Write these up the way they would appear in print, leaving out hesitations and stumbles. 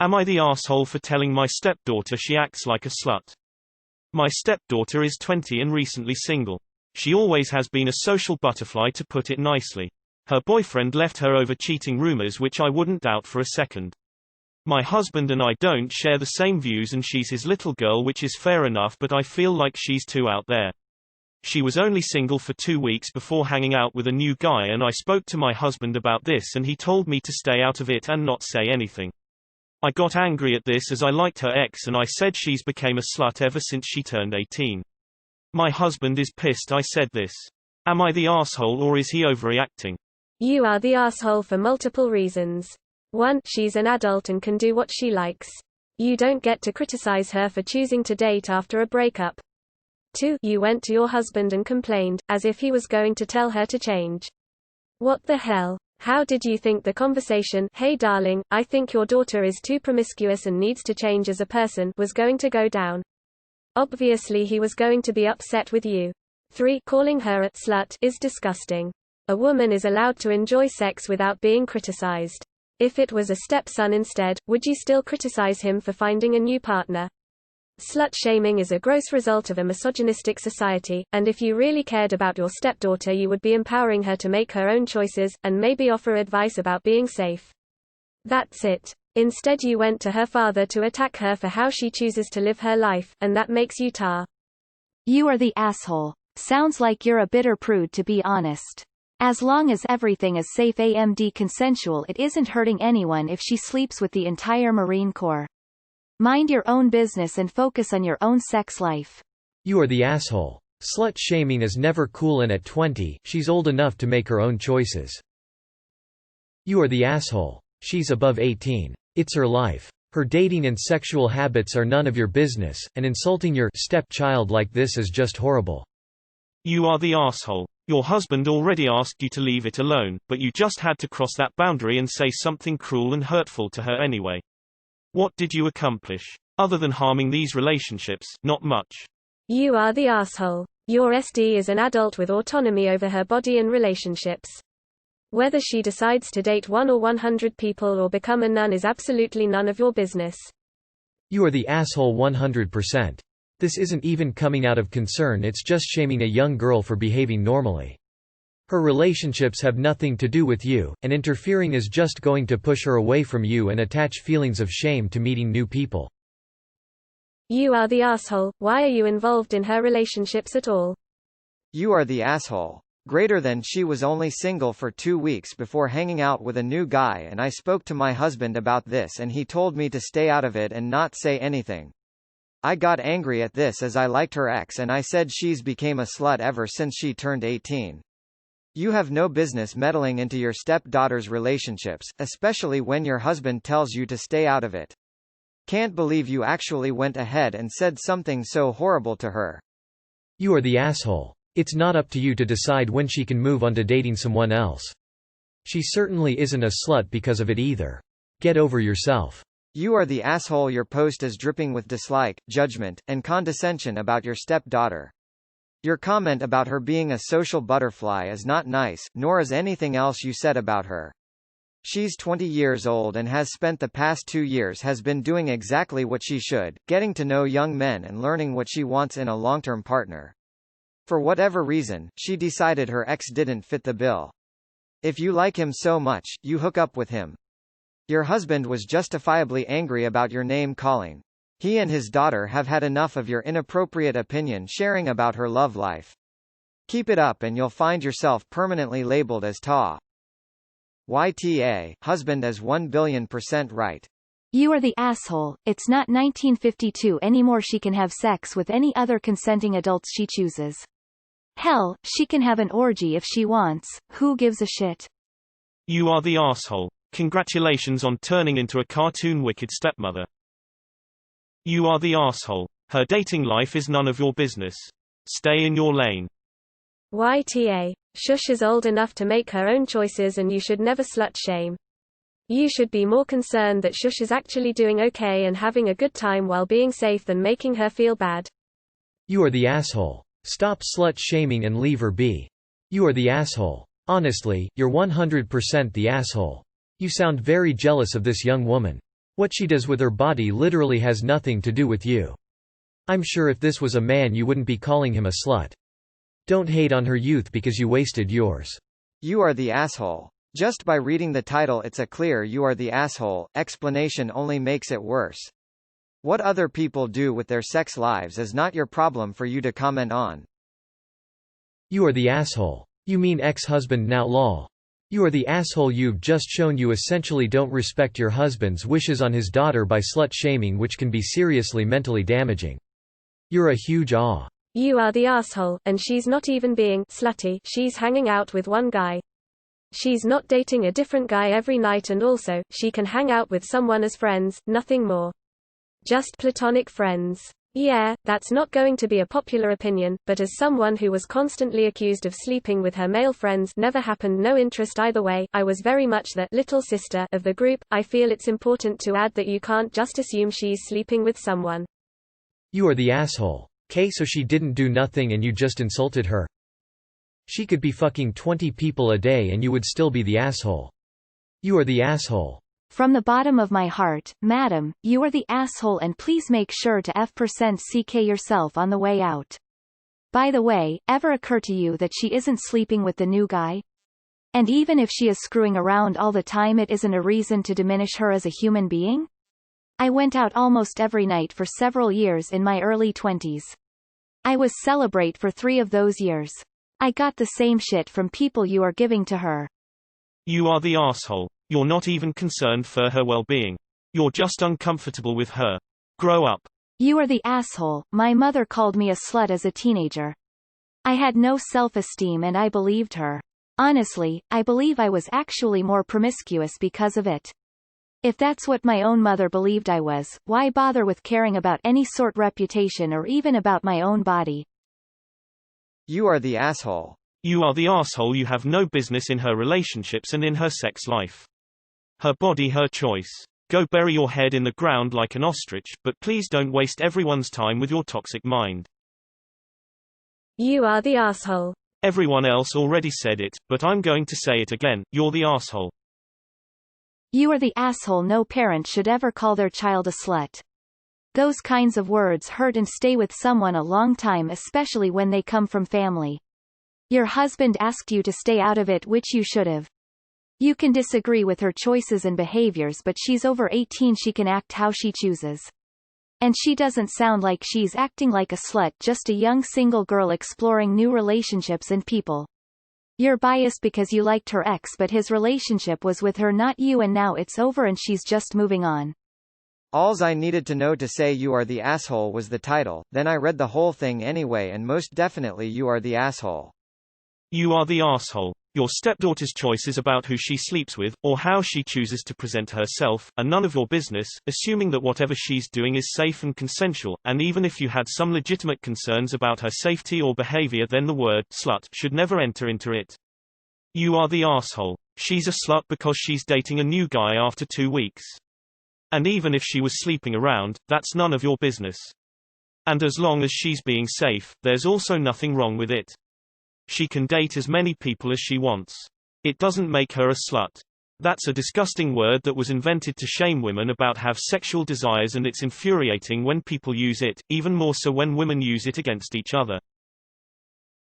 Am I the asshole for telling my stepdaughter she acts like a slut? My stepdaughter is 20 and recently single. She always has been a social butterfly, to put it nicely. Her boyfriend left her over cheating rumors, which I wouldn't doubt for a second. My husband and I don't share the same views, and she's his little girl, which is fair enough, but I feel like she's too out there. She was only single for 2 weeks before hanging out with a new guy, and I spoke to my husband about this and he told me to stay out of it and not say anything. I got angry at this as I liked her ex, and I said she's became a slut ever since she turned 18. My husband is pissed I said this. Am I the asshole or is he overreacting? You are the asshole for multiple reasons. 1. She's an adult and can do what she likes. You don't get to criticize her for choosing to date after a breakup. 2. You went to your husband and complained, as if he was going to tell her to change. What the hell? How did you think the conversation, "Hey darling, I think your daughter is too promiscuous and needs to change as a person," was going to go down? Obviously he was going to be upset with you. 3. Calling her a slut is disgusting. A woman is allowed to enjoy sex without being criticized. If it was a stepson instead, would you still criticize him for finding a new partner? Slut-shaming is a gross result of a misogynistic society, and if you really cared about your stepdaughter you would be empowering her to make her own choices, and maybe offer advice about being safe. That's it. Instead you went to her father to attack her for how she chooses to live her life, and that makes you tar. You are the asshole. Sounds like you're a bitter prude, to be honest. As long as everything is safe and consensual, it isn't hurting anyone if she sleeps with the entire Marine Corps. Mind your own business and focus on your own sex life. You are the asshole. Slut-shaming is never cool, and at 20, she's old enough to make her own choices. You are the asshole. She's above 18. It's her life. Her dating and sexual habits are none of your business, and insulting your stepchild like this is just horrible. You are the asshole. Your husband already asked you to leave it alone, but you just had to cross that boundary and say something cruel and hurtful to her anyway. What did you accomplish? Other than harming these relationships, not much. You are the asshole. Your SD is an adult with autonomy over her body and relationships. Whether she decides to date 1 or 100 people or become a nun is absolutely none of your business. You are the asshole 100%. This isn't even coming out of concern, it's just shaming a young girl for behaving normally. Her relationships have nothing to do with you, and interfering is just going to push her away from you and attach feelings of shame to meeting new people. You are the asshole. Why are you involved in her relationships at all? You are the asshole. Greater than she was only single for 2 weeks before hanging out with a new guy, and I spoke to my husband about this and he told me to stay out of it and not say anything. I got angry at this as I liked her ex, and I said she's became a slut ever since she turned 18. You have no business meddling into your stepdaughter's relationships, especially when your husband tells you to stay out of it. Can't believe you actually went ahead and said something so horrible to her. You are the asshole. It's not up to you to decide when she can move on to dating someone else. She certainly isn't a slut because of it either. Get over yourself. You are the asshole. Your post is dripping with dislike, judgment, and condescension about your stepdaughter. Your comment about her being a social butterfly is not nice, nor is anything else you said about her. She's 20 years old and has spent the past 2 years has been doing exactly what she should, getting to know young men and learning what she wants in a long-term partner. For whatever reason, she decided her ex didn't fit the bill. If you like him so much, you hook up with him. Your husband was justifiably angry about your name calling. He and his daughter have had enough of your inappropriate opinion sharing about her love life. Keep it up and you'll find yourself permanently labeled as TA. YTA, husband is 1,000,000,000% right. You are the asshole. It's not 1952 anymore. She can have sex with any other consenting adults she chooses. Hell, she can have an orgy if she wants. Who gives a shit? You are the asshole. Congratulations on turning into a cartoon wicked stepmother. You are the asshole. Her dating life is none of your business. Stay in your lane. YTA. Shush is old enough to make her own choices and you should never slut shame. You should be more concerned that Shush is actually doing okay and having a good time while being safe than making her feel bad. You are the asshole. Stop slut shaming and leave her be. You are the asshole. Honestly, you're 100% the asshole. You sound very jealous of this young woman. What she does with her body literally has nothing to do with you. I'm sure if this was a man you wouldn't be calling him a slut. Don't hate on her youth because you wasted yours. You are the asshole. Just by reading the title it's a clear you are the asshole. Explanation only makes it worse. What other people do with their sex lives is not your problem for you to comment on. You are the asshole. You mean ex-husband now lol. You are the asshole. You've just shown you essentially don't respect your husband's wishes on his daughter by slut-shaming, which can be seriously mentally damaging. You're a huge aw. You are the asshole, and she's not even being slutty. She's hanging out with one guy. She's not dating a different guy every night, and also, she can hang out with someone as friends, nothing more. Just platonic friends. Yeah, that's not going to be a popular opinion, but as someone who was constantly accused of sleeping with her male friends, never happened, no interest either way, I was very much the little sister of the group. I feel it's important to add that you can't just assume she's sleeping with someone. You are the asshole. So she didn't do nothing and you just insulted her? She could be fucking 20 people a day and you would still be the asshole. You are the asshole. From the bottom of my heart, madam, you are the asshole, and please make sure to F%CK yourself on the way out. By the way, ever occur to you that she isn't sleeping with the new guy? And even if she is screwing around all the time, it isn't a reason to diminish her as a human being? I went out almost every night for several years in my early 20s. I was celebrate for 3 of those years. I got the same shit from people you are giving to her. You are the asshole. You're not even concerned for her well-being. You're just uncomfortable with her. Grow up. You are the asshole. My mother called me a slut as a teenager. I had no self-esteem and I believed her. Honestly, I believe I was actually more promiscuous because of it. If that's what my own mother believed I was, why bother with caring about any sort reputation or even about my own body? You are the asshole. You are the asshole. You have no business in her relationships and in her sex life. Her body, her choice. Go bury your head in the ground like an ostrich, but please don't waste everyone's time with your toxic mind. You are the asshole. Everyone else already said it, but I'm going to say it again. You're the asshole. You are the asshole. No parent should ever call their child a slut. Those kinds of words hurt and stay with someone a long time, especially when they come from family. Your husband asked you to stay out of it, which you should have. You can disagree with her choices and behaviors, but she's over 18. She can act how she chooses. And she doesn't sound like she's acting like a slut, just a young single girl exploring new relationships and people. You're biased because you liked her ex, but his relationship was with her, not you, and now it's over and she's just moving on. Alls I needed to know to say you are the asshole was the title, then I read the whole thing anyway, and most definitely you are the asshole. You are the asshole. Your stepdaughter's choices about who she sleeps with, or how she chooses to present herself, are none of your business, assuming that whatever she's doing is safe and consensual, and even if you had some legitimate concerns about her safety or behavior, then the word slut should never enter into it. You are the asshole. She's a slut because she's dating a new guy after 2 weeks. And even if she was sleeping around, that's none of your business. And as long as she's being safe, there's also nothing wrong with it. She can date as many people as she wants. It doesn't make her a slut. That's a disgusting word that was invented to shame women about have sexual desires, and it's infuriating when people use it, even more so when women use it against each other.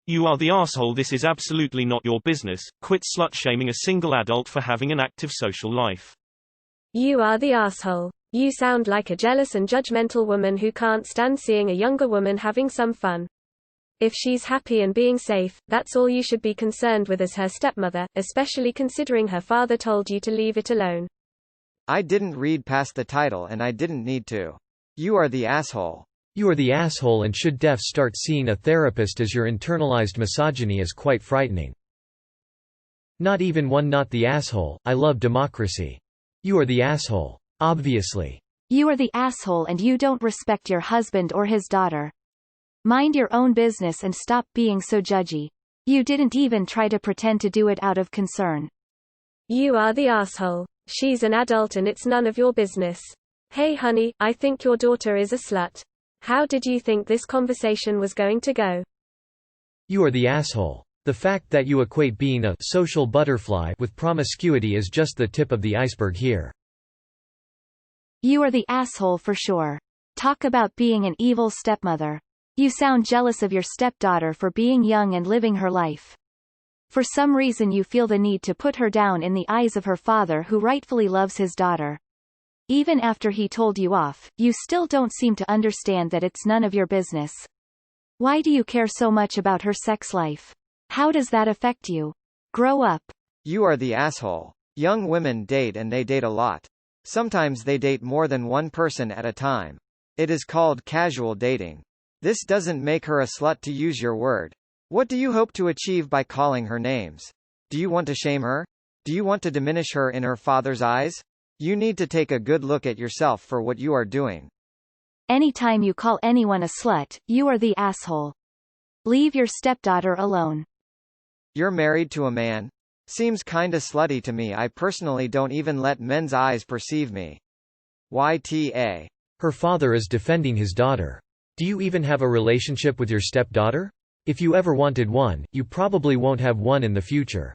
You are the asshole. This is absolutely not your business. Quit slut-shaming a single adult for having an active social life. You are the asshole. You sound like a jealous and judgmental woman who can't stand seeing a younger woman having some fun. If she's happy and being safe, that's all you should be concerned with as her stepmother, especially considering her father told you to leave it alone. I didn't read past the title and I didn't need to. You are the asshole. You are the asshole and should start seeing a therapist, as your internalized misogyny is quite frightening. Not even one. Not the asshole. I love democracy. You are the asshole. Obviously. You are the asshole and you don't respect your husband or his daughter. Mind your own business and stop being so judgy. You didn't even try to pretend to do it out of concern. You are the asshole. She's an adult and it's none of your business. Hey honey, I think your daughter is a slut. How did you think this conversation was going to go? You are the asshole. The fact that you equate being a social butterfly with promiscuity is just the tip of the iceberg here. You are the asshole for sure. Talk about being an evil stepmother. You sound jealous of your stepdaughter for being young and living her life. For some reason you feel the need to put her down in the eyes of her father who rightfully loves his daughter. Even after he told you off, you still don't seem to understand that it's none of your business. Why do you care so much about her sex life? How does that affect you? Grow up. You are the asshole. Young women date and they date a lot. Sometimes they date more than one person at a time. It is called casual dating. This doesn't make her a slut, to use your word. What do you hope to achieve by calling her names? Do you want to shame her? Do you want to diminish her in her father's eyes? You need to take a good look at yourself for what you are doing. Anytime you call anyone a slut, you are the asshole. Leave your stepdaughter alone. You're married to a man? Seems kinda slutty to me. I personally don't even let men's eyes perceive me. YTA. Her father is defending his daughter. Do you even have a relationship with your stepdaughter? If you ever wanted one, you probably won't have one in the future.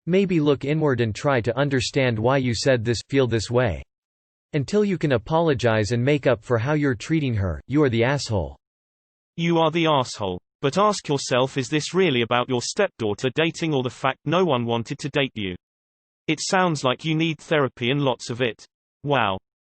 Maybe look inward and try to understand why you said this, feel this way. Until you can apologize and make up for how you're treating her, you are the asshole. You are the asshole. But ask yourself, is this really about your stepdaughter dating or the fact no one wanted to date you? It sounds like you need therapy and lots of it. Wow.